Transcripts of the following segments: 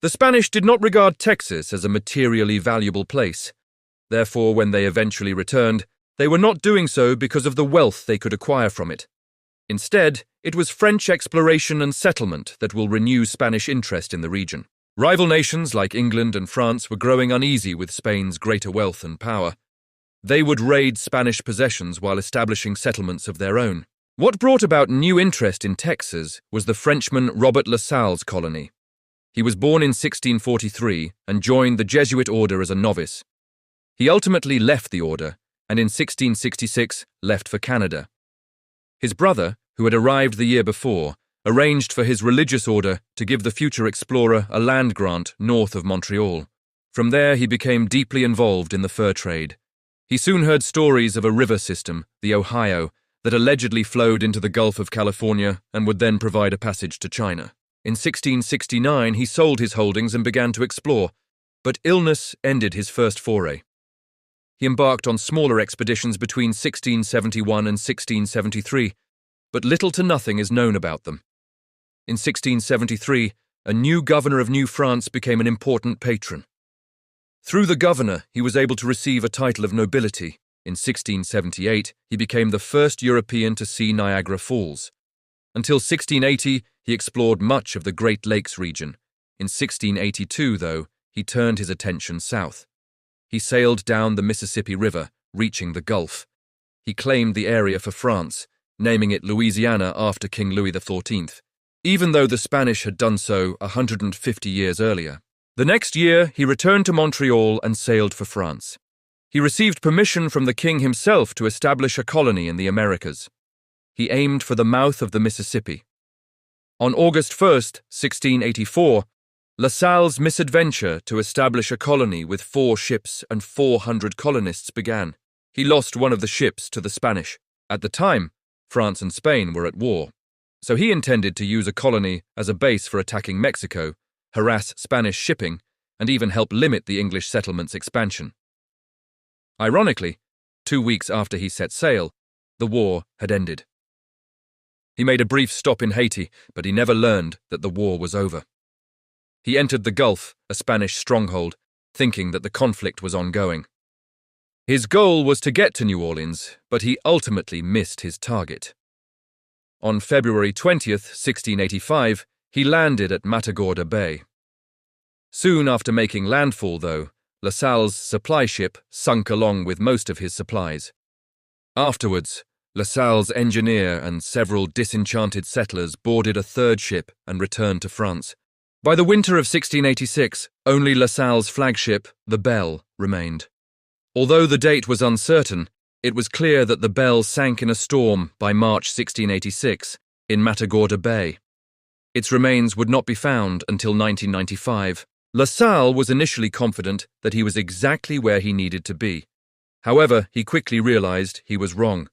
The Spanish did not regard Texas as a materially valuable place. Therefore, when they eventually returned, they were not doing so because of the wealth they could acquire from it. Instead, it was French exploration and settlement that will renew Spanish interest in the region. Rival nations like England and France were growing uneasy with Spain's greater wealth and power. They would raid Spanish possessions while establishing settlements of their own. What brought about new interest in Texas was the Frenchman Robert La Salle's colony. He was born in 1643 and joined the Jesuit order as a novice. He ultimately left the order, and in 1666 left for Canada. His brother, who had arrived the year before, arranged for his religious order to give the future explorer a land grant north of Montreal. From there he became deeply involved in the fur trade. He soon heard stories of a river system, the Ohio, that allegedly flowed into the Gulf of California and would then provide a passage to China. In 1669 he sold his holdings and began to explore, but illness ended his first foray. He embarked on smaller expeditions between 1671 and 1673, but little to nothing is known about them. In 1673, a new governor of New France became an important patron. Through the governor, he was able to receive a title of nobility. In 1678, he became the first European to see Niagara Falls. Until 1680, he explored much of the Great Lakes region. In 1682, though, he turned his attention south. He sailed down the Mississippi River, reaching the Gulf. He claimed the area for France, naming it Louisiana after King Louis XIV, even though the Spanish had done so 150 years earlier. The next year, he returned to Montreal and sailed for France. He received permission from the king himself to establish a colony in the Americas. He aimed for the mouth of the Mississippi. On August 1, 1684, La Salle's misadventure to establish a colony with 4 ships and 400 colonists began. He lost one of the ships to the Spanish. At the time, France and Spain were at war, so he intended to use a colony as a base for attacking Mexico, harass Spanish shipping, and even help limit the English settlement's expansion. Ironically, 2 weeks after he set sail, the war had ended. He made a brief stop in Haiti, but he never learned that the war was over. He entered the Gulf, a Spanish stronghold, thinking that the conflict was ongoing. His goal was to get to New Orleans, but he ultimately missed his target. On February 20, 1685, he landed at Matagorda Bay. Soon after making landfall, though, La Salle's supply ship sunk along with most of his supplies. Afterwards, La Salle's engineer and several disenchanted settlers boarded a third ship and returned to France. By the winter of 1686, only La Salle's flagship, the Belle, remained. Although the date was uncertain, it was clear that the Belle sank in a storm by March 1686 in Matagorda Bay. Its remains would not be found until 1995. La Salle was initially confident that he was exactly where he needed to be. However, he quickly realized he was wrong.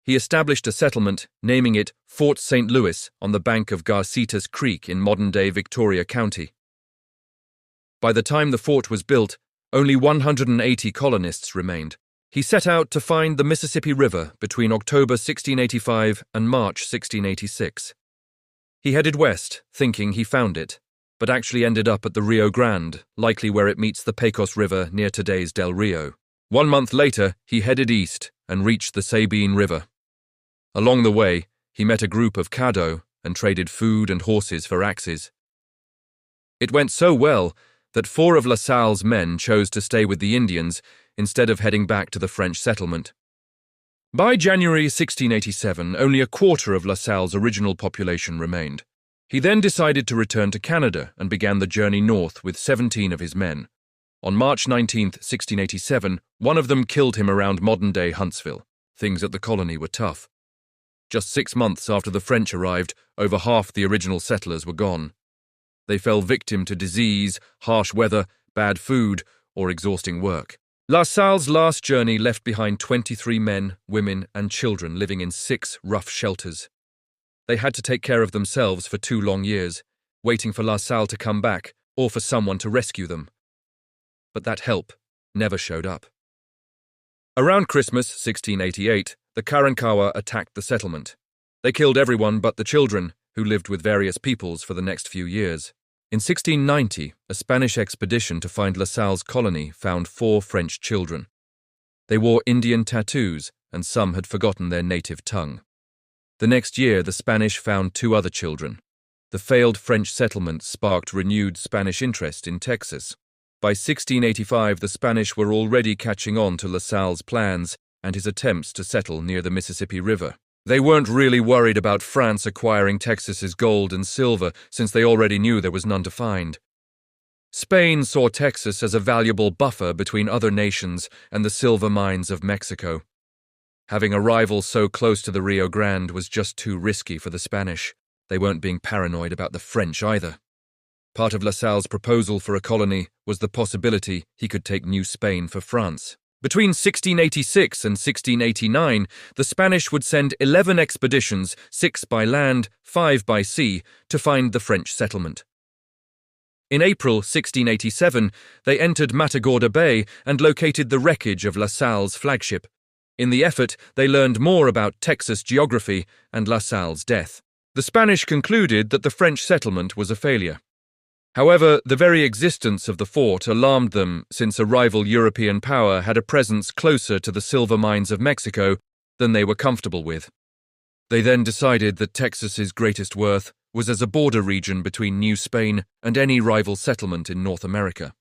He established a settlement, naming it Fort St. Louis on the bank of Garcetas Creek in modern-day Victoria County. By the time the fort was built, only 180 colonists remained. He set out to find the Mississippi River between October 1685 and March 1686. He headed west, thinking he found it, but actually ended up at the Rio Grande, likely where it meets the Pecos River near today's Del Rio. 1 month later, he headed east and reached the Sabine River. Along the way, he met a group of Caddo and traded food and horses for axes. It went so well that 4 of La Salle's men chose to stay with the Indians instead of heading back to the French settlement. By January 1687, only a quarter of La Salle's original population remained. He then decided to return to Canada and began the journey north with 17 of his men. On March 19, 1687, one of them killed him around modern-day Huntsville. Things at the colony were tough. Just 6 months after the French arrived, over half the original settlers were gone. They fell victim to disease, harsh weather, bad food, or exhausting work. La Salle's last journey left behind 23 men, women, and children living in 6 rough shelters. They had to take care of themselves for 2 long years, waiting for La Salle to come back or for someone to rescue them. But that help never showed up. Around Christmas 1688, the Karankawa attacked the settlement. They killed everyone but the children, who lived with various peoples for the next few years. In 1690, a Spanish expedition to find La Salle's colony found 4 French children. They wore Indian tattoos, and some had forgotten their native tongue. The next year, the Spanish found 2 other children. The failed French settlement sparked renewed Spanish interest in Texas. By 1685, the Spanish were already catching on to La Salle's plans and his attempts to settle near the Mississippi River. They weren't really worried about France acquiring Texas's gold and silver, since they already knew there was none to find. Spain saw Texas as a valuable buffer between other nations and the silver mines of Mexico. Having a rival so close to the Rio Grande was just too risky for the Spanish. They weren't being paranoid about the French either. Part of La Salle's proposal for a colony was the possibility he could take New Spain for France. Between 1686 and 1689, the Spanish would send 11 expeditions, 6 by land, 5 by sea, to find the French settlement. In April 1687, they entered Matagorda Bay and located the wreckage of La Salle's flagship. In the effort, they learned more about Texas geography and La Salle's death. The Spanish concluded that the French settlement was a failure. However, the very existence of the fort alarmed them, since a rival European power had a presence closer to the silver mines of Mexico than they were comfortable with. They then decided that Texas's greatest worth was as a border region between New Spain and any rival settlement in North America.